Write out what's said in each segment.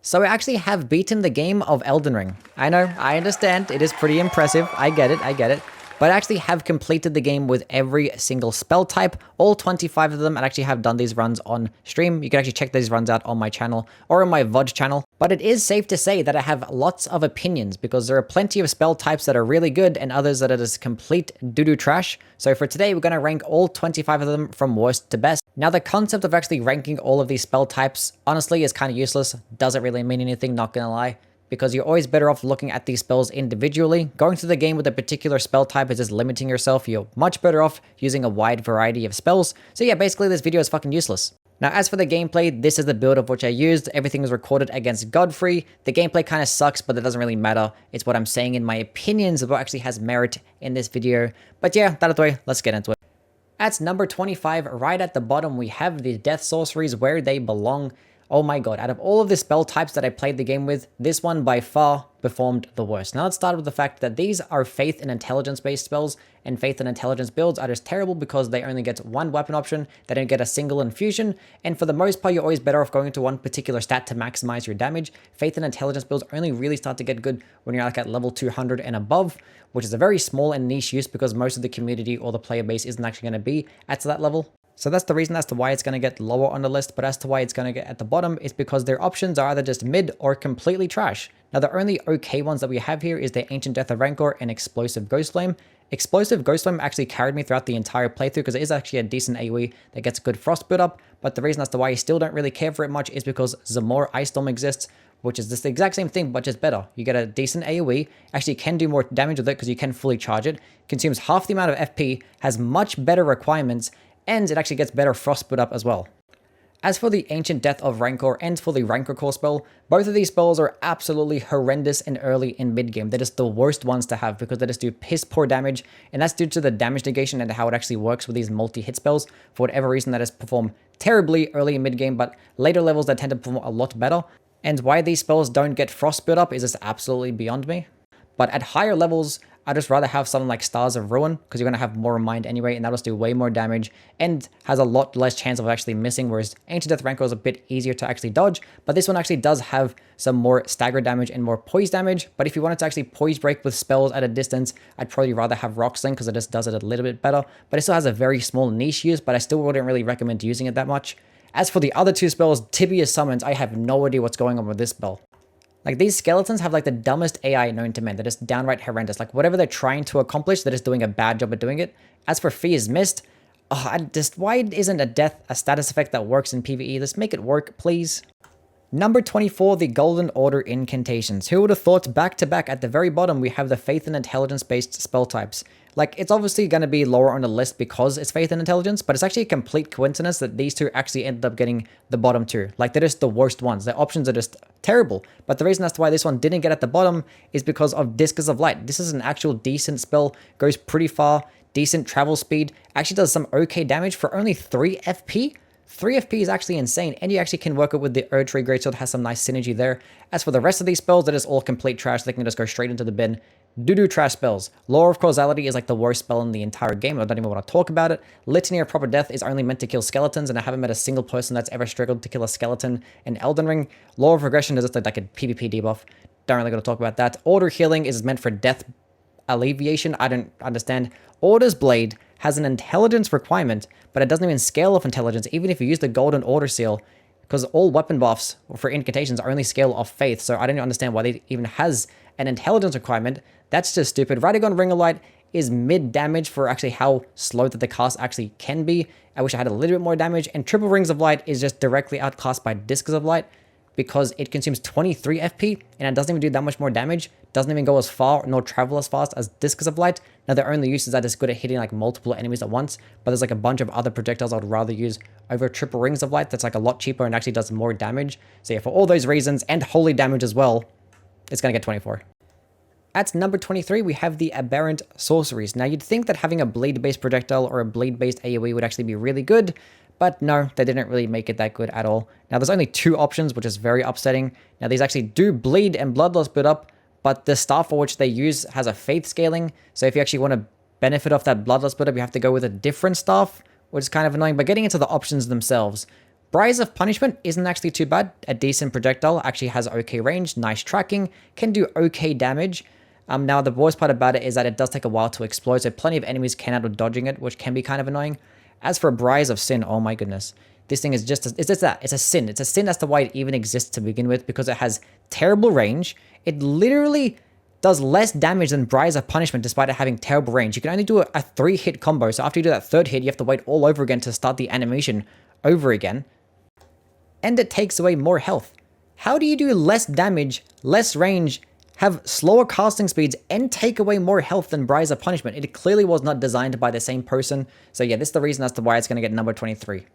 So I actually have beaten the game of Elden Ring. I know, I understand, it is pretty impressive, I get it. But I actually have completed the game with every single spell type, all 25 of them, and actually have done these runs on stream. You can actually check these runs out on my channel or on my VOD channel. But it is safe to say that I have lots of opinions because there are plenty of spell types that are really good and others that are just complete doo-doo trash. So for today, we're going to rank all 25 of them from worst to best. Now, the concept of actually ranking all of these spell types, honestly, is kind of useless. Doesn't really mean anything, not gonna lie. Because you're always better off looking at these spells individually. Going through the game with a particular spell type is just limiting yourself. You're much better off using a wide variety of spells. So yeah, basically this video is fucking useless. Now, as for the gameplay, this is the build of which I used. Everything was recorded against Godfrey. The gameplay kind of sucks, but it doesn't really matter. It's what I'm saying in my opinions of what actually has merit in this video. But yeah, that out of the way, let's get into it. At number 25, right at the bottom, we have the death sorceries where they belong. Oh my god, out of all of the spell types that I played the game with, this one by far performed the worst. Now let's start with the fact that these are faith and intelligence based spells, and faith and intelligence builds are just terrible because they only get one weapon option, they don't get a single infusion, and for the most part you're always better off going to one particular stat to maximize your damage. Faith and intelligence builds only really start to get good when you're like at level 200 and above, which is a very small and niche use because most of the community or the player base isn't actually going to be at that level. So that's the reason as to why it's going to get lower on the list, but as to why it's going to get at the bottom is because their options are either just mid or completely trash. Now the only okay ones that we have here is the Ancient Death of Rancor and Explosive Ghost Flame. Explosive Ghost Flame actually carried me throughout the entire playthrough because it is actually a decent AoE that gets a good frost build up, but the reason as to why I still don't really care for it much is because Zamor Ice Storm exists, which is just the exact same thing, but just better. You get a decent AoE, actually can do more damage with it because you can fully charge it, consumes half the amount of FP, has much better requirements, and it actually gets better frost build up as well. As for the Ancient Death of Rancor and for the Rancor Core spell, both of these spells are absolutely horrendous and early in mid game. They're just the worst ones to have because they just do piss poor damage, and that's due to the damage negation and how it actually works with these multi-hit spells. For whatever reason, that has performed terribly early in mid game, but later levels that tend to perform a lot better. And why these spells don't get frost build up is just absolutely beyond me. But at higher levels, I'd just rather have something like Stars of Ruin, because you're going to have more mind anyway, and that'll just do way more damage, and has a lot less chance of actually missing, whereas Ancient Death Rancor is a bit easier to actually dodge, but this one actually does have some more stagger damage and more poise damage, but if you wanted to actually poise break with spells at a distance, I'd probably rather have Rock Sling, because it just does it a little bit better, but it still has a very small niche use, but I still wouldn't really recommend using it that much. As for the other two spells, Tibia Summons, I have no idea what's going on with this spell. Like, these skeletons have like the dumbest AI known to man. They're just downright horrendous. Like, whatever they're trying to accomplish, they're just doing a bad job at doing it. As for Fear's Mist, why isn't a death a status effect that works in PvE? Let's make it work, please. Number 24, the Golden Order Incantations. Who would have thought back to back at the very bottom we have the Faith and Intelligence based spell types. Like, it's obviously going to be lower on the list because it's Faith and Intelligence, but it's actually a complete coincidence that these two actually ended up getting the bottom two. Like, they're just the worst ones. The options are just terrible. But the reason as to why this one didn't get at the bottom is because of Discus of Light. This is an actual decent spell, goes pretty far, decent travel speed, actually does some okay damage for only 3 FP. 3 FP is actually insane, and you actually can work it with the ERDTREE Greatsword, has some nice synergy there. As for the rest of these spells, they're just all complete trash. They can just go straight into the bin. Doo-doo trash spells. Law of Causality is like the worst spell in the entire game. I don't even want to talk about it. Litany of Proper Death is only meant to kill skeletons, and I haven't met a single person that's ever struggled to kill a skeleton in Elden Ring. Law of Regression is just like a PvP debuff. Don't really going to talk about that. Order Healing is meant for death alleviation. I don't understand. Order's Blade has an intelligence requirement, but it doesn't even scale off intelligence, even if you use the Golden Order Seal, because all weapon buffs for incantations are only scale off faith, so I don't understand why they even has an intelligence requirement. That's just stupid. Radagon Ring of Light is mid damage for actually how slow that the cast actually can be. I wish I had a little bit more damage, and Triple Rings of Light is just directly outclassed by Discus of Light, because it consumes 23 FP, and it doesn't even do that much more damage, doesn't even go as far, nor travel as fast as Discus of Light. Now, their only uses are just good at hitting like multiple enemies at once, but there's like a bunch of other projectiles I would rather use over Triple Rings of Light that's like a lot cheaper and actually does more damage. So yeah, for all those reasons, and holy damage as well, it's gonna get 24. At number 23, we have the Aberrant Sorceries. Now, you'd think that having a bleed-based projectile or a bleed-based AoE would actually be really good, but no, they didn't really make it that good at all. Now, there's only 2 options, which is very upsetting. Now, these actually do bleed and bloodloss build up, but the staff for which they use has a faith scaling. So if you actually want to benefit off that bloodloss build up, you have to go with a different staff, which is kind of annoying. But getting into the options themselves, Briars of Punishment isn't actually too bad. A decent projectile, actually has okay range, nice tracking, can do okay damage. Now the worst part about it is that it does take a while to explode, so plenty of enemies can out of dodging it, which can be kind of annoying. As for Briars of Sin, oh my goodness. This thing is it's just that. It's a sin. It's a sin as to why it even exists to begin with, because it has terrible range. It literally does less damage than Briars of Punishment despite it having terrible range. You can only do a 3-hit combo, so after you do that 3rd hit, you have to wait all over again to start the animation over again. And it takes away more health. How do you do less damage, less range, have slower casting speeds, and take away more health than Briars of Punishment? It clearly was not designed by the same person. So yeah, this is the reason as to why it's going to get number 23.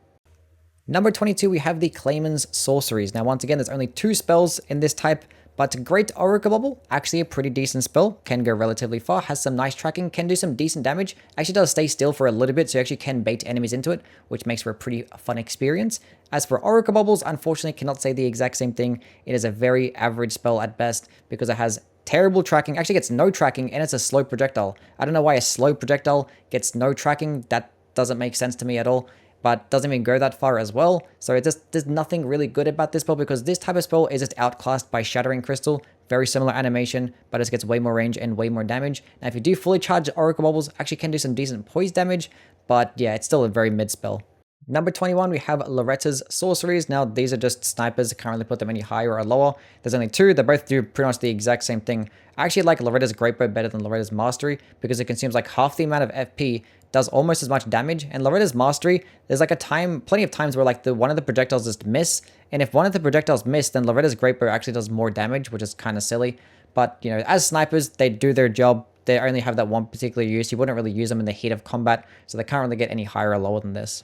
Number 22, we have the Clayman's Sorceries. Now, once again, there's only 2 spells in this type, but Great Oracle Bubble, actually a pretty decent spell, can go relatively far, has some nice tracking, can do some decent damage, actually does stay still for a little bit, so you actually can bait enemies into it, which makes for a pretty fun experience. As for Oracle Bubbles, unfortunately, cannot say the exact same thing. It is a very average spell at best, because it has terrible tracking, actually gets no tracking, and it's a slow projectile. I don't know why a slow projectile gets no tracking. That doesn't make sense to me at all, but doesn't even go that far as well. So there's nothing really good about this spell, because this type of spell is just outclassed by Shattering Crystal. Very similar animation, but it gets way more range and way more damage. Now, if you do fully charge Oracle Bubbles, actually can do some decent poise damage, but yeah, it's still a very mid spell. Number 21, we have Loretta's Sorceries. Now, these are just snipers. I can't really put them any higher or lower. There's only 2. They both do pretty much the exact same thing. I actually like Loretta's Great Bow better than Loretta's Mastery, because it consumes like half the amount of FP, does almost as much damage. And Loretta's Mastery, there's like plenty of times where like one of the projectiles just miss. And if one of the projectiles miss, then Loretta's Great Bow actually does more damage, which is kind of silly. But, you know, as snipers, they do their job. They only have that one particular use. You wouldn't really use them in the heat of combat, so they can't really get any higher or lower than this.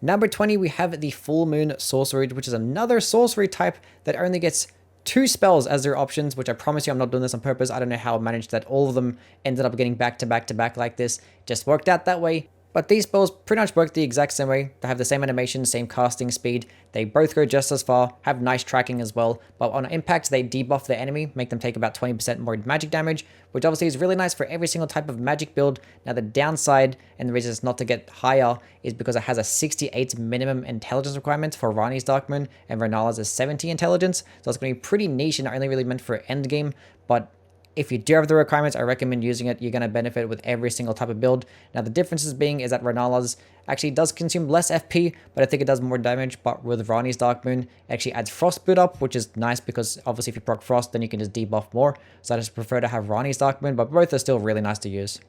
Number 20, we have the Full Moon Sorcery, which is another sorcery type that only gets 2 spells as their options, which I promise you I'm not doing this on purpose. I don't know how I managed that all of them ended up getting back to back to back like this. Just worked out that way. But these spells pretty much work the exact same way. They have the same animation, same casting speed. They both go just as far, have nice tracking as well. But on impact, they debuff the enemy, make them take about 20% more magic damage, which obviously is really nice for every single type of magic build. Now, the downside, and the reason it's not to get higher, is because it has a 68 minimum intelligence requirement for Rani's Darkmoon, and Renala's is 70 intelligence. So it's going to be pretty niche and only really meant for endgame. But if you do have the requirements, I recommend using it. You're going to benefit with every single type of build. Now, the differences being is that Renala's actually does consume less FP, but I think it does more damage. But with Rani's Darkmoon, it actually adds Frost build up, which is nice because obviously if you proc Frost, then you can just debuff more. So I just prefer to have Rani's Darkmoon, but both are still really nice to use.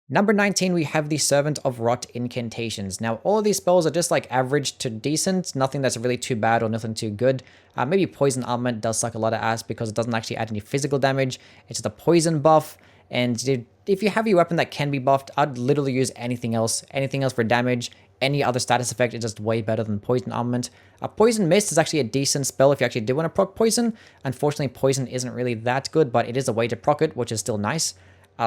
Number 19, we have the Servant of Rot incantations. Now, all of these spells are just like average to decent, nothing that's really too bad or nothing too good. Maybe Poison Armament does suck a lot of ass because it doesn't actually add any physical damage. It's just a poison buff, and if you have your weapon that can be buffed, I'd literally use anything else for damage. Any other status effect is just way better than Poison Armament. Poison Mist is actually a decent spell if you actually do want to proc Poison. Unfortunately, Poison isn't really that good, but it is a way to proc it, which is still nice.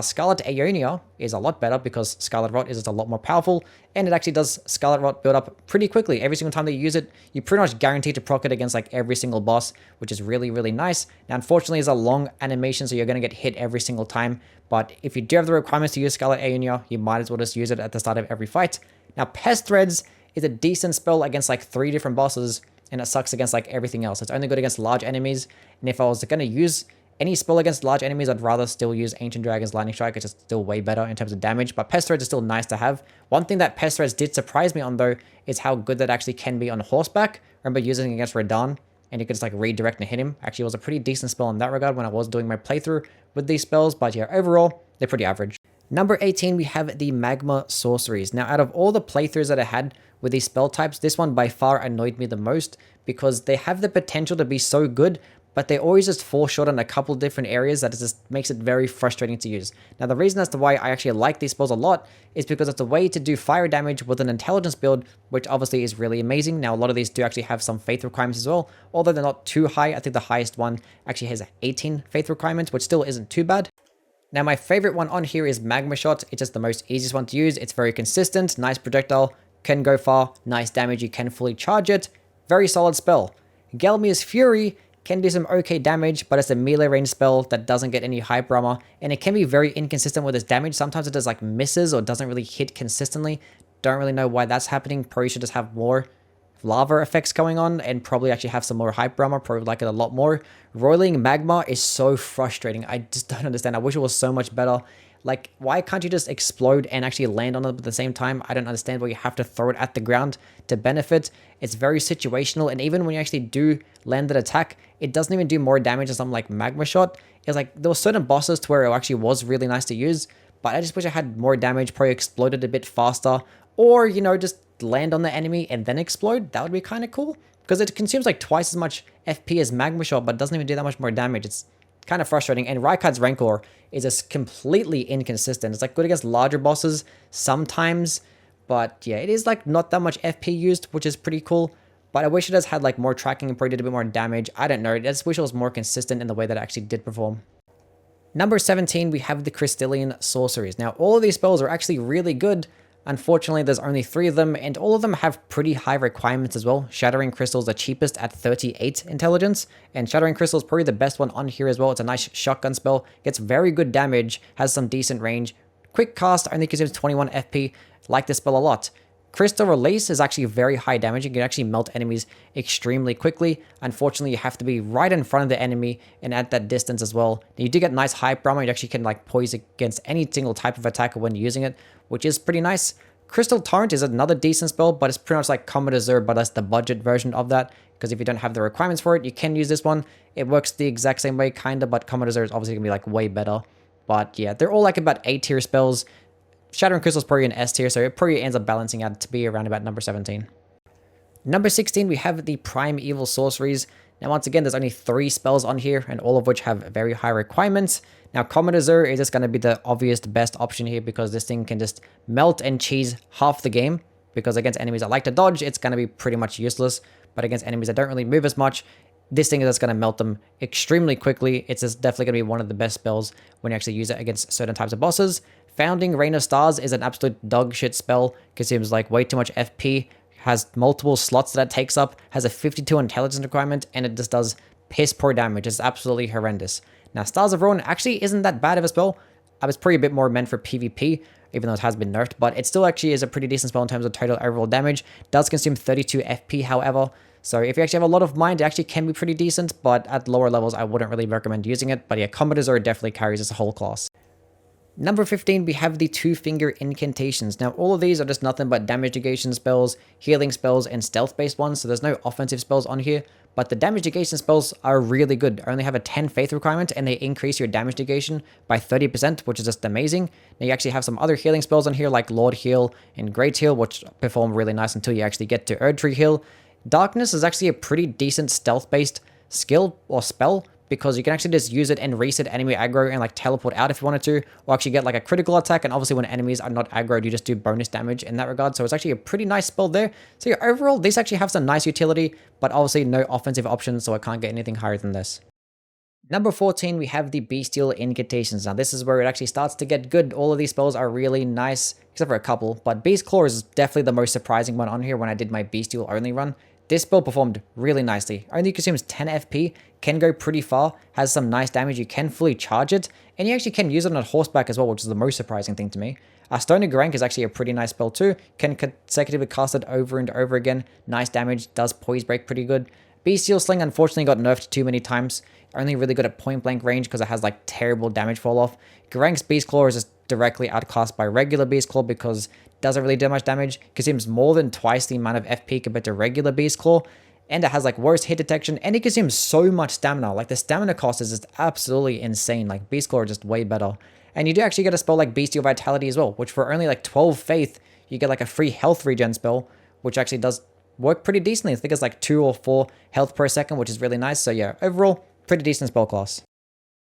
Scarlet Aeonia is a lot better because Scarlet Rot is just a lot more powerful, and it actually does Scarlet Rot build up pretty quickly. Every single time that you use it, you pretty much guarantee to proc it against like every single boss, which is really, really nice. Now, unfortunately, it's a long animation, so you're going to get hit every single time, but if you do have the requirements to use Scarlet Aeonia, you might as well just use it at the start of every fight. Now, Pest Threads is a decent spell against like 3 different bosses, and it sucks against like everything else. It's only good against large enemies, and if I was going to use any spell against large enemies, I'd rather still use Ancient Dragon's Lightning Strike. It's just still way better in terms of damage, but Pest Threads is still nice to have. One thing that Pest Threads did surprise me on, though, is how good that actually can be on horseback. I remember using it against Radahn, and you could just like redirect and hit him. Actually, it was a pretty decent spell in that regard when I was doing my playthrough with these spells, but yeah, overall, they're pretty average. Number 18, we have the Magma Sorceries. Now, out of all the playthroughs that I had with these spell types, this one by far annoyed me the most because they have the potential to be so good, but they always just fall short on a couple different areas that just makes it very frustrating to use. Now, the reason as to why I actually like these spells a lot is because it's a way to do fire damage with an intelligence build, which obviously is really amazing. Now, a lot of these do actually have some faith requirements as well, although they're not too high. I think the highest one actually has 18 faith requirements, which still isn't too bad. Now, my favorite one on here is Magma Shot. It's just the most easiest one to use. It's very consistent, nice projectile, can go far, nice damage, you can fully charge it. Very solid spell. Gelmir's Fury can do some okay damage, but it's a melee range spell that doesn't get any hyper armor, and it can be very inconsistent with its damage. Sometimes it does like misses or doesn't really hit consistently. Don't really know why that's happening. Probably should just have more lava effects going on and probably actually have some more hype armor, probably like it a lot more. Roiling magma is so frustrating. I just don't understand. I wish it was so much better. Like, why can't you just explode and actually land on it at the same time? I don't understand why you have to throw it at the ground to benefit. It's very situational, and even when you actually do land an attack, it doesn't even do more damage than something like Magma Shot. It's like, there were certain bosses to where it actually was really nice to use, but I just wish I had more damage, probably exploded a bit faster, or, you know, just land on the enemy and then explode. That would be kind of cool, because it consumes like twice as much FP as Magma Shot, but doesn't even do that much more damage. It's kind of frustrating. And Raikard's Rancor is just completely inconsistent. It's like good against larger bosses sometimes, but yeah, it is like not that much FP used, which is pretty cool. But I wish it has had like more tracking and probably did a bit more damage. I don't know. I just wish it was more consistent in the way that it actually did perform. Number 17, we have the CRYSTALIAN sorceries. Now, all of these spells are actually really good. Unfortunately, there's only 3 of them, and all of them have pretty high requirements as well. Shattering Crystal is the cheapest at 38 intelligence, and Shattering Crystal is probably the best one on here as well. It's a nice shotgun spell, gets very good damage, has some decent range. Quick cast, only consumes 21 FP, like this spell a lot. Crystal Release is actually very high damage. You can actually melt enemies extremely quickly. Unfortunately, you have to be right in front of the enemy and at that distance as well. You do get nice hype armor. You actually can like poise against any single type of attacker when using it, which is pretty nice. Crystal Torrent is another decent spell, but it's pretty much like Comet Azure, but that's the budget version of that. Because if you don't have the requirements for it, you can use this one. It works the exact same way, kinda, but Comet Azure is obviously gonna be like way better. But yeah, they're all like about A tier spells. Shattering Crystal is probably an S tier, so it probably ends up balancing out to be around about number 17. Number 16, we have the Primeval sorceries. Now, once again, there's only 3 spells on here, and all of which have very high requirements. Now, Comet Azure is just going to be the obvious best option here, because this thing can just melt and cheese half the game. Because against enemies that like to dodge, it's going to be pretty much useless. But against enemies that don't really move as much, this thing is just going to melt them extremely quickly. It's just definitely going to be one of the best spells when you actually use it against certain types of bosses. Founding Rain of Stars is an absolute dog shit spell. Consumes like way too much FP. Has multiple slots that it takes up. Has a 52 intelligence requirement. And it just does piss poor damage. It's absolutely horrendous. Now, Stars of Ruin actually isn't that bad of a spell. It's probably a bit more meant for PvP, even though it has been nerfed. But it still actually is a pretty decent spell in terms of total overall damage. Does consume 32 FP, however. So if you actually have a lot of mind, it actually can be pretty decent. But at lower levels, I wouldn't really recommend using it. But yeah, Comet Azure definitely carries as a whole class. Number 15, we have the 2-finger incantations. Now, all of these are just nothing but damage negation spells, healing spells, and stealth-based ones, so there's no offensive spells on here. But the damage negation spells are really good. I only have a 10 faith requirement, and they increase your damage negation by 30%, which is just amazing. Now, you actually have some other healing spells on here, like Lord Heal and Great Heal, which perform really nice until you actually get to ERDTREE Heal. Darkness is actually a pretty decent stealth-based skill or spell, because you can actually just use it and reset enemy aggro and like teleport out if you wanted to, or actually get like a critical attack. And obviously when enemies are not aggroed, you just do bonus damage in that regard. So it's actually a pretty nice spell there. So yeah, overall, these actually have some nice utility, but obviously no offensive options, so I can't get anything higher than this. Number 14, we have the Bestial incantations. Now this is where it actually starts to get good. All of these spells are really nice, except for a couple, but Beast Claw is definitely the most surprising one on here when I did my Bestial only run. This spell performed really nicely. Only consumes 10 FP, can go pretty far, has some nice damage, you can fully charge it, and you actually can use it on horseback as well, which is the most surprising thing to me. Stone of Garank is actually a pretty nice spell too, can consecutively cast it over and over again, nice damage, does poise break pretty good. Bestial Sling unfortunately got nerfed too many times, only really good at point blank range because it has like terrible damage fall off. Garank's Beast Claw is just directly outclassed by regular Beast Claw because it doesn't really do much damage, consumes more than twice the amount of FP compared to regular Beast Claw, and it has like worse hit detection, and it consumes so much stamina. Like the stamina cost is just absolutely insane. Like Beast Claw are just way better. And you do actually get a spell like Bestial Vitality as well, which for only like 12 faith, you get like a free health regen spell, which actually does work pretty decently. I think it's like 2 or 4 health per second, which is really nice. So yeah, overall, pretty decent spell class.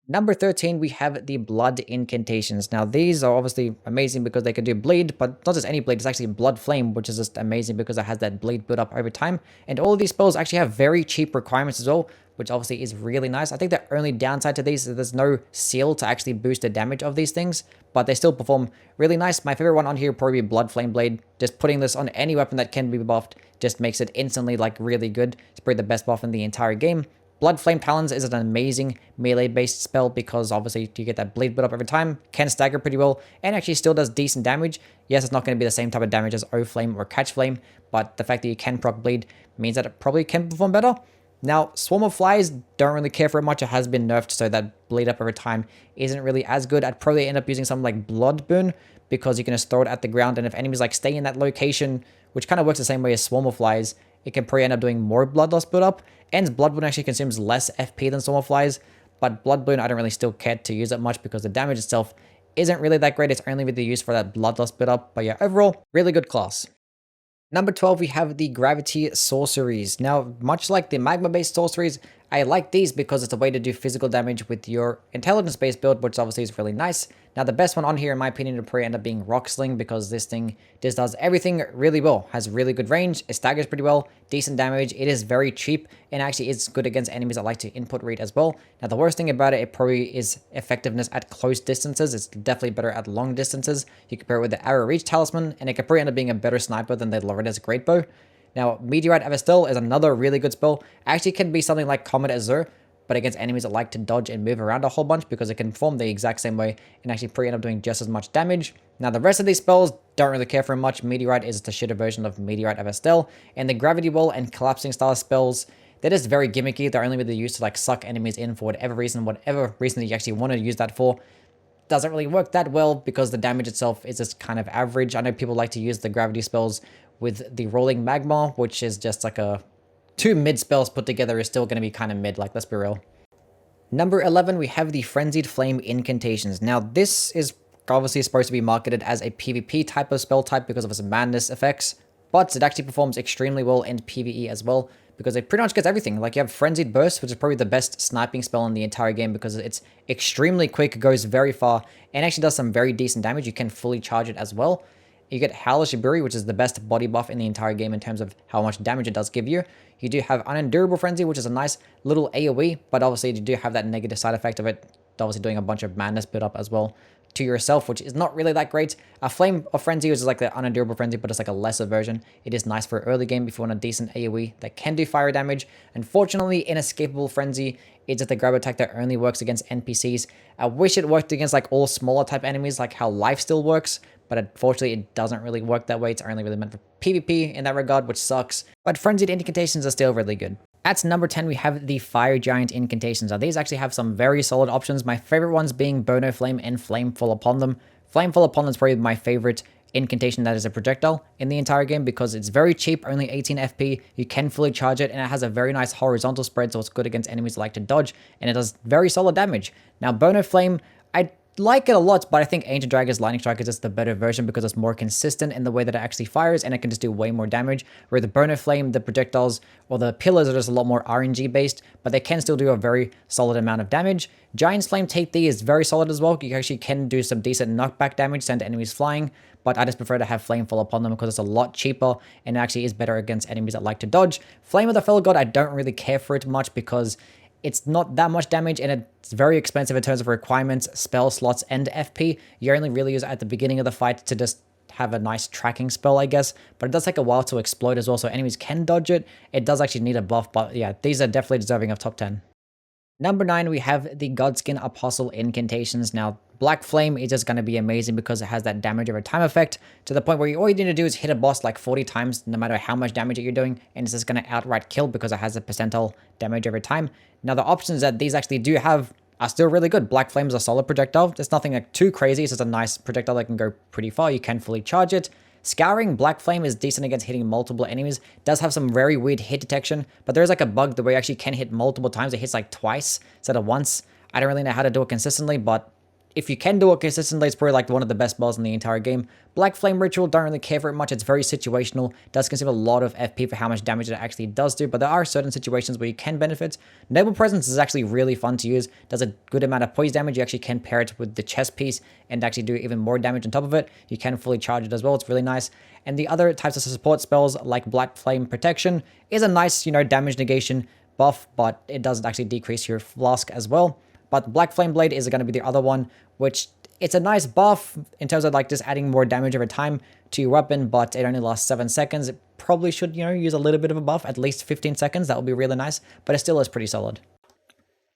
Number 13, we have the Blood incantations. Now, these are obviously amazing because they can do bleed, but not just any bleed, it's actually Blood Flame, which is just amazing because it has that bleed build up over time. And all of these spells actually have very cheap requirements as well, which obviously is really nice. I think the only downside to these is there's no seal to actually boost the damage of these things, but they still perform really nice. My favorite one on here would probably be Blood Flame Blade. Just putting this on any weapon that can be buffed just makes it instantly like really good. It's probably the best buff in the entire game. Blood Flame Talons is an amazing melee-based spell because obviously you get that bleed build up every time, can stagger pretty well, and actually still does decent damage. Yes, it's not going to be the same type of damage as O-Flame or Catch Flame, but the fact that you can proc bleed means that it probably can perform better. Now, Swarm of Flies, don't really care for it much. It has been nerfed, so that bleed up over time isn't really as good. I'd probably end up using something like Blood Boon, because you can just throw it at the ground, and if enemies like stay in that location, which kind of works the same way as Swarm of Flies, it can probably end up doing more blood loss build up. And Blood Boon actually consumes less FP than Swarm of Flies, but Blood Boon I don't really still care to use it much because the damage itself isn't really that great. It's only really used for that blood loss build up. But yeah, overall, really good class. Number 12, we have the Gravity Sorceries. Now, much like the Magma-based sorceries, I like these because it's a way to do physical damage with your intelligence-based build, which obviously is really nice. Now, the best one on here, in my opinion, would probably end up being Rock Sling, because this thing just does everything really well. Has really good range, it staggers pretty well, decent damage, it is very cheap, and actually it's good against enemies that like to input read as well. Now, the worst thing about it, it probably is effectiveness at close distances. It's definitely better at long distances. You compare it with the Arrow Reach Talisman, and it could probably end up being a better sniper than the Loretta's Great Bow. Now, Meteorite Avastil is another really good spell. Actually can be something like Comet Azure, but against enemies that like to dodge and move around a whole bunch, because it can form the exact same way and actually probably end up doing just as much damage. Now, the rest of these spells don't really care for much. Meteorite is the shitter version of Meteorite Avastil, and the Gravity Wall and Collapsing Star spells, they're just very gimmicky. They're only really used to like suck enemies in for whatever reason that you actually want to use that for. Doesn't really work that well because the damage itself is just kind of average. I know people like to use the gravity spells with the rolling magma, which is just like a two mid spells put together is still going to be kind of mid, like, let's be real. Number 11, we have the Frenzied Flame Incantations. Now, this is obviously supposed to be marketed as a PvP type of spell type because of its madness effects, but it actually performs extremely well in PvE as well, because it pretty much gets everything. Like, you have Frenzied Burst, which is probably the best sniping spell in the entire game because it's extremely quick, goes very far, and actually does some very decent damage. You can fully charge it as well. You get Howlish Iburi, which is the best body buff in the entire game in terms of how much damage it does give you. You do have Unendurable Frenzy, which is a nice little AoE, but obviously you do have that negative side effect of it obviously doing a bunch of madness build up as well to yourself, which is not really that great. A Flame of Frenzy, which is like the Unendurable Frenzy, but it's like a lesser version. It is nice for early game if you want a decent AoE that can do fire damage. Unfortunately, Inescapable Frenzy is just a grab attack that only works against NPCs. I wish it worked against like all smaller type enemies, like how Life Steal works, but unfortunately it doesn't really work that way. It's only really meant for PvP in that regard, which sucks. But Frenzied Incantations are still really good. At number 10, we have the Fire Giant Incantations. Now, these actually have some very solid options. My favorite ones being Bono Flame and Flamefall Upon Them. Flamefall Upon Them is probably my favorite incantation that is a projectile in the entire game because it's very cheap, only 18 FP. You can fully charge it, and it has a very nice horizontal spread, so it's good against enemies that like to dodge, and it does very solid damage. Now, Bono Flame, I like it a lot, but I think Ancient Dragon's Lightning Strike is just the better version because it's more consistent in the way that it actually fires, and it can just do way more damage. Where the Bono Flame, the projectiles, or the pillars are just a lot more RNG based, but they can still do a very solid amount of damage. Giant's Flame Take Thee is very solid as well. You actually can do some decent knockback damage, send enemies flying, but I just prefer to have Flamefall Upon Them because it's a lot cheaper and actually is better against enemies that like to dodge. Flame of the Fellow God, I don't really care for it much because it's not that much damage, and it's very expensive in terms of requirements, spell slots, and FP. You only really use it at the beginning of the fight to just have a nice tracking spell, I guess. But it does take a while to explode as well, so enemies can dodge it. It does actually need a buff, but yeah, these are definitely deserving of top 10. Number 9, we have the Godskin Apostle Incantations. Now, Black Flame is just going to be amazing because it has that damage over time effect to the point where all you need to do is hit a boss like 40 times, no matter how much damage you're doing, and it's just going to outright kill because it has a percentile damage over time. Now, the options that these actually do have are still really good. Black Flame is a solid projectile. There's nothing like too crazy. It's just a nice projectile that can go pretty far. You can fully charge it. Scouring Black Flame is decent against hitting multiple enemies. Does have some very weird hit detection, but there is like a bug the way you actually can hit multiple times. It hits like twice instead of once. I don't really know how to do it consistently, but if you can do it consistently, it's probably like one of the best spells in the entire game. Black Flame Ritual, don't really care for it much. It's very situational. Does consume a lot of FP for how much damage it actually does do, but there are certain situations where you can benefit. Noble Presence is actually really fun to use. Does a good amount of poise damage. You actually can pair it with the chest piece and actually do even more damage on top of it. You can fully charge it as well. It's really nice. And the other types of support spells like Black Flame Protection is a nice, damage negation buff, but it doesn't actually decrease your flask as well. But Black Flame Blade is going to be the other one, which it's a nice buff in terms of like just adding more damage over time to your weapon, but it only lasts 7 seconds. It probably should, use a little bit of a buff, at least 15 seconds. That would be really nice, but it still is pretty solid.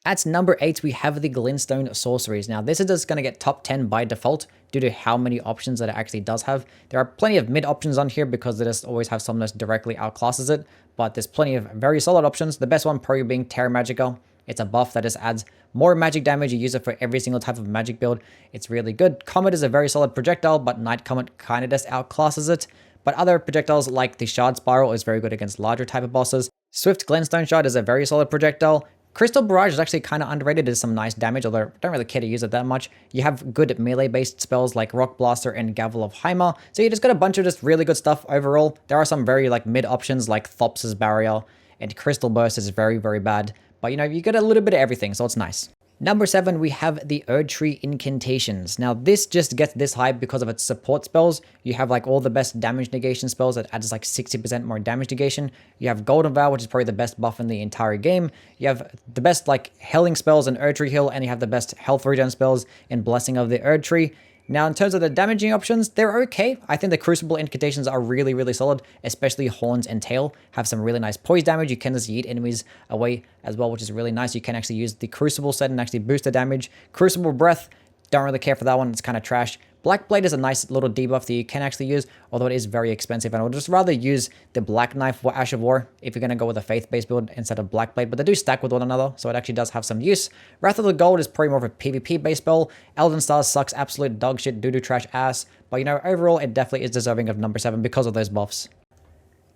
At number 8, we have the Glintstone sorceries. Now, this is just going to get top 10 by default due to how many options that it actually does have. There are plenty of mid options on here because they just always have something that directly outclasses it, but there's plenty of very solid options. The best one probably being Terra Magica. It's a buff that just adds more magic damage. You use it for every single type of magic build. It's really good. Comet is a very solid projectile, but Night Comet kind of just outclasses it. But other projectiles like the Shard Spiral is very good against larger type of bosses. Swift Glintstone Shard is a very solid projectile. Crystal Barrage is actually kind of underrated. It does some nice damage, although I don't really care to use it that much. You have good melee-based spells like Rock Blaster and Gavel of Heimer. So you just got a bunch of just really good stuff overall. There are some very like mid options like Thops's Barrier, and Crystal Burst is very, very bad. But you know, you get a little bit of everything, so it's nice. Number 7, we have the ERDTREE incantations. Now, this just gets this high because of its support spells. You have like all the best damage negation spells that adds like 60% more damage negation. You have Golden Vow, which is probably the best buff in the entire game. You have the best like healing spells in ERDTREE Heal, and you have the best health regen spells in Blessing of the ERDTREE. Now, in terms of the damaging options, they're okay. I think the Crucible incantations are really, really solid, especially Horns and Tail have some really nice poise damage. You can just yeet enemies away as well, which is really nice. You can actually use the Crucible set and actually boost the damage. Crucible Breath, don't really care for that one. It's kind of trash. Black Blade is a nice little debuff that you can actually use, although it is very expensive. And I would just rather use the Black Knife or Ash of War if you're going to go with a faith-based build instead of Black Blade. But they do stack with one another, so it actually does have some use. Wrath of the Gold is probably more of a PvP-based spell. Elden Stars sucks absolute dog shit, doo-doo trash ass. But you know, overall, it definitely is deserving of number 7 because of those buffs.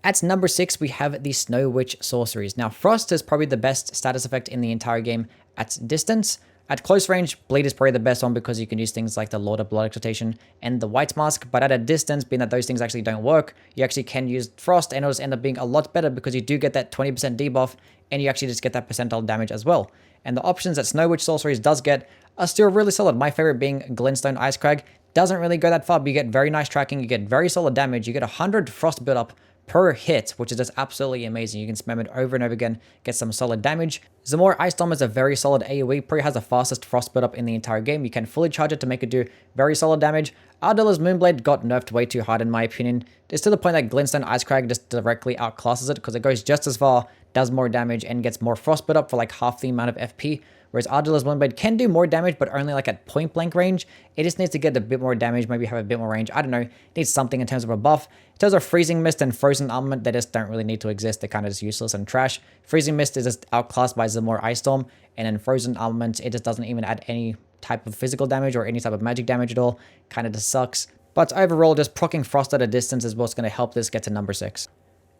At number 6, we have the Snow Witch sorceries. Now, Frost is probably the best status effect in the entire game at distance. At close range, Bleed is probably the best one because you can use things like the Lord of Blood Exaltation and the White Mask, but at a distance, being that those things actually don't work, you actually can use Frost and it'll just end up being a lot better because you do get that 20% debuff and you actually just get that percentile damage as well. And the options that Snow Witch sorceries does get are still really solid. My favorite being Glintstone Ice Crag. Doesn't really go that far, but you get very nice tracking, you get very solid damage, you get 100 Frost build-up per hit, which is just absolutely amazing. You can spam it over and over again, get some solid damage. Zamora Ice Storm is a very solid AoE, probably has the fastest frost build up in the entire game. You can fully charge it to make it do very solid damage. Ardilla's Moonblade got nerfed way too hard in my opinion. It's to the point that Glintstone Ice Crag just directly outclasses it because it goes just as far, does more damage, and gets more frost build up for like half the amount of FP. Whereas Ardilla's Moonblade can do more damage, but only like at point blank range. It just needs to get a bit more damage, maybe have a bit more range. I don't know. It needs something in terms of a buff. In terms of Freezing Mist and Frozen Armament, they just don't really need to exist. They're kind of just useless and trash. Freezing Mist is just outclassed by Zamora Ice Storm. And then Frozen Armament, it just doesn't even add any type of physical damage or any type of magic damage at all. Kind of just sucks. But overall, just proccing Frost at a distance is what's going to help this get to number 6.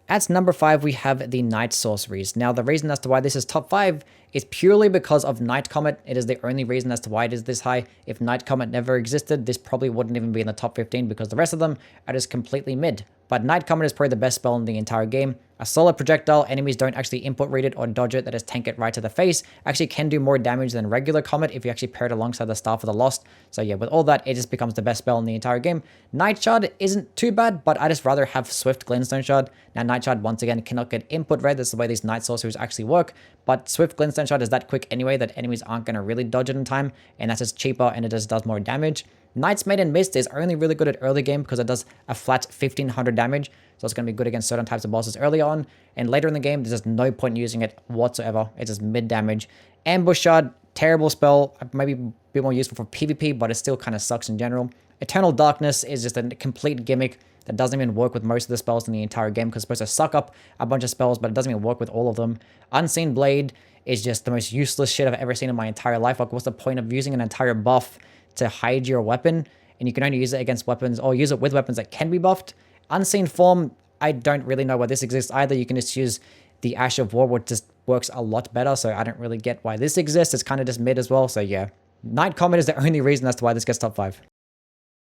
At number 5, we have the Night Sorceries. Now, the reason as to why this is top 5 is purely because of Night Comet. It is the only reason as to why it is this high. If Night Comet never existed, this probably wouldn't even be in the top 15 because the rest of them are just completely mid. But Night Comet is probably the best spell in the entire game. A solid projectile, enemies don't actually input read it or dodge it, that is tank it right to the face. Actually can do more damage than regular Comet if you actually pair it alongside the Staff of the Lost. So yeah, with all that, it just becomes the best spell in the entire game. Night Shard isn't too bad, but I just rather have Swift Glintstone Shard. Now Night Shard, once again, cannot get input read. That's the way these Night Sorceries actually work. But Swift Glintstone Shard is that quick anyway that enemies aren't going to really dodge it in time. And that's just cheaper and it just does more damage. Knight's Maiden Mist is only really good at early game because it does a flat 1500 damage. So it's going to be good against certain types of bosses early on. And later in the game, there's just no point in using it whatsoever. It's just mid damage. Ambush Shard, terrible spell. Maybe a bit more useful for PvP, but it still kind of sucks in general. Eternal Darkness is just a complete gimmick that doesn't even work with most of the spells in the entire game because it's supposed to suck up a bunch of spells, but it doesn't even work with all of them. Unseen Blade is just the most useless shit I've ever seen in my entire life. Like, what's the point of using an entire buff to hide your weapon? And you can only use it against weapons or use it with weapons that can be buffed. Unseen Form, I don't really know why this exists either. You can just use the Ash of War, which just works a lot better. So I don't really get why this exists. It's kind of just mid as well. So yeah, Night Comet is the only reason as to why this gets top 5.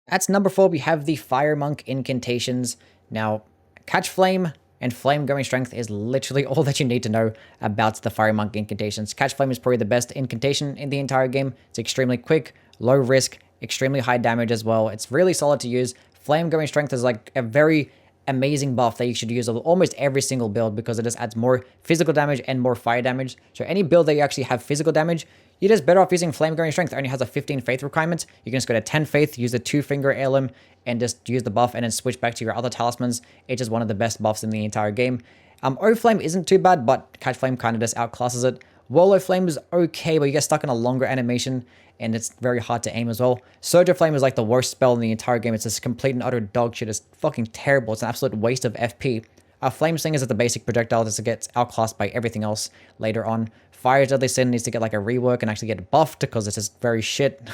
At number 4, we have the Fire Monk incantations. Now, Catch Flame and Flame Going Strength is literally all that you need to know about the Fire Monk incantations. Catch Flame is probably the best incantation in the entire game. It's extremely quick, low risk, extremely high damage as well. It's really solid to use. Flame Going Strength is like a very amazing buff that you should use on almost every single build because it just adds more physical damage and more fire damage. So any build that you actually have physical damage, you're just better off using Flame Going Strength. It only has a 15 faith requirement. You can just go to 10 faith, use the 2-finger heirloom, and just use the buff and then switch back to your other talismans. It's just one of the best buffs in the entire game. O-Flame isn't too bad, but Catch Flame kind of just outclasses it. Whirl of Flame is okay, but you get stuck in a longer animation, and it's very hard to aim as well. Surge of Flame is like the worst spell in the entire game. It's just complete and utter dog shit. It's fucking terrible. It's an absolute waste of FP. Flame Sling is at the basic projectile that gets outclassed by everything else later on. Fire's Deadly Sin needs to get like a rework and actually get buffed because it's just very shit.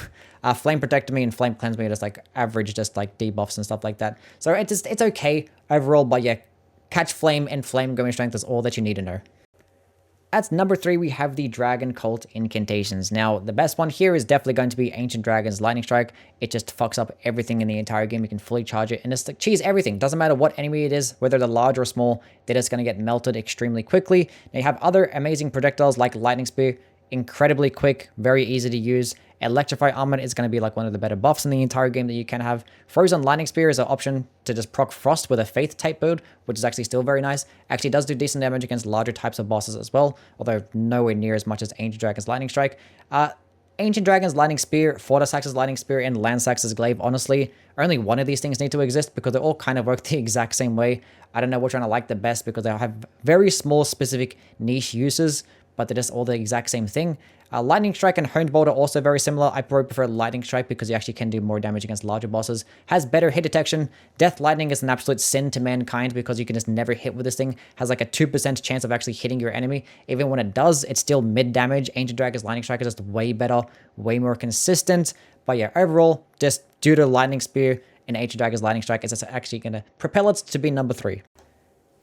Flame Protect Me and Flame Cleanse Me are just like average, just like debuffs and stuff like that. So it's okay overall, but yeah, Catch Flame and Flame Going Strength is all that you need to know. At number 3, we have the Dragon Cult Incantations. Now, the best one here is definitely going to be Ancient Dragon's Lightning Strike. It just fucks up everything in the entire game. You can fully charge it, and it's like cheese everything. Doesn't matter what enemy it is, whether they're large or small, they're just going to get melted extremely quickly. Now, you have other amazing projectiles like Lightning Spear, incredibly quick, very easy to use. Electrify Armament is going to be like one of the better buffs in the entire game that you can have. Frozen Lightning Spear is an option to just proc Frost with a Faith type build, which is actually still very nice. Actually does do decent damage against larger types of bosses as well, although nowhere near as much as Ancient Dragon's Lightning Strike. Ancient Dragon's Lightning Spear, Fortisax's Lightning Spear, and Landsax's Glaive, honestly, only one of these things need to exist because they all kind of work the exact same way. I don't know which one I like the best because they have very small specific niche uses, but they're just all the exact same thing. Lightning Strike and Honed Bolt are also very similar. I probably prefer Lightning Strike because you actually can do more damage against larger bosses. Has better hit detection. Death Lightning is an absolute sin to mankind because you can just never hit with this thing. Has like a 2% chance of actually hitting your enemy. Even when it does, it's still mid damage. Ancient Dragon's Lightning Strike is just way better, way more consistent. But yeah, overall, just due to Lightning Spear and Ancient Dragon's Lightning Strike, it's actually going to propel it to be number 3.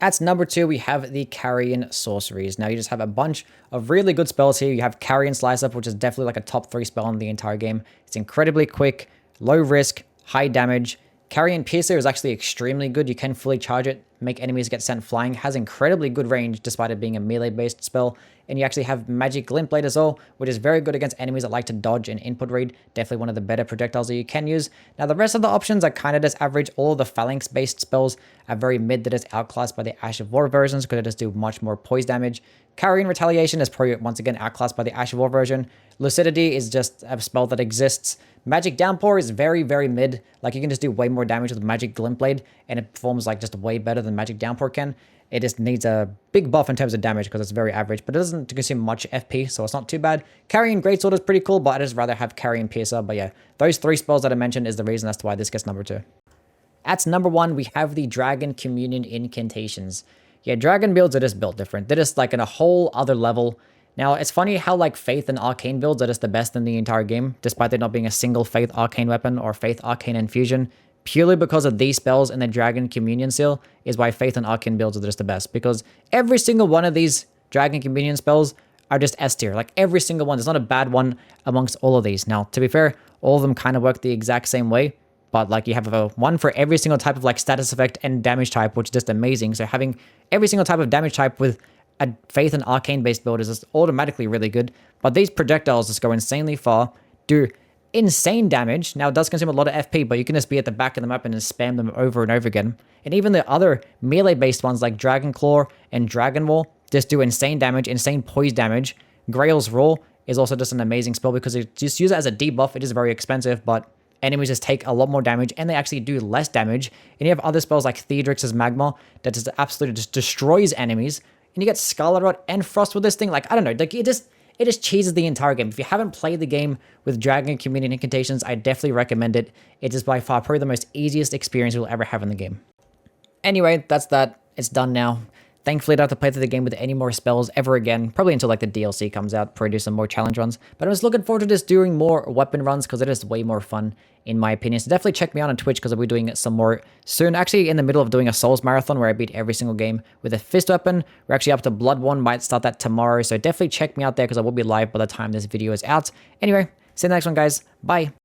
At number 2, we have the CARIAN sorceries. Now, you just have a bunch of really good spells here. You have CARIAN Slice Up, which is definitely like a top 3 spell in the entire game. It's incredibly quick, low risk, high damage. CARIAN Piercer is actually extremely good. You can fully charge it, make enemies get sent flying. Has incredibly good range despite it being a melee-based spell. And you actually have Magic Glint Blade as well, which is very good against enemies that like to dodge and input read. Definitely one of the better projectiles that you can use. Now, the rest of the options are kind of just average. All of the Phalanx-based spells are very mid that is outclassed by the Ash of War versions because they just do much more poise damage. CARIAN Retaliation is probably once again outclassed by the Ash of War version. Lucidity is just a spell that exists. Magic Downpour is very, very mid. Like, you can just do way more damage with Magic Glint Blade, and it performs like just way better than Magic Downpour can. It just needs a big buff in terms of damage because it's very average, but it doesn't consume much FP, so it's not too bad. CARIAN Greatsword is pretty cool, but I'd just rather have CARIAN Piercer. But yeah, those 3 spells that I mentioned is the reason as to why this gets number 2. At number 1, we have the Dragon Communion Incantations. Yeah, dragon builds are just built different. They're just like in a whole other level. Now, it's funny how like Faith and Arcane builds are just the best in the entire game, despite there not being a single Faith Arcane weapon or Faith Arcane Infusion. Purely because of these spells and the Dragon Communion Seal is why Faith and Arcane builds are just the best. Because every single one of these Dragon Communion spells are just S tier. Like every single one. There's not a bad one amongst all of these. Now, to be fair, all of them kind of work the exact same way. But like you have a one for every single type of like status effect and damage type, which is just amazing. So having every single type of damage type with a Faith and Arcane based build is just automatically really good. But these projectiles just go insanely far, do insane damage. Now, it does consume a lot of FP, but you can just be at the back of the map and just spam them over and over again. And even the other melee-based ones like Dragon Claw and Dragon Wall just do insane damage, insane poise damage. Grail's Roar is also just an amazing spell because you just use it as a debuff. It is very expensive, but enemies just take a lot more damage and they actually do less damage. And you have other spells like Theodrix's Magma that just absolutely just destroys enemies. And you get Scarlet Rot and Frost with this thing. Like, I don't know, like it just cheeses the entire game. If you haven't played the game with Dragon Communion Incantations, I definitely recommend it. It is by far probably the most easiest experience you'll ever have in the game. Anyway, that's that. It's done now. Thankfully, I don't have to play through the game with any more spells ever again. Probably until like the DLC comes out, probably do some more challenge runs. But I'm just looking forward to just doing more weapon runs because it is way more fun in my opinion. So definitely check me out on Twitch because I'll be doing some more soon. Actually in the middle of doing a Souls marathon where I beat every single game with a fist weapon. We're actually up to Bloodborne, might start that tomorrow. So definitely check me out there because I will be live by the time this video is out. Anyway, see you in the next one guys. Bye.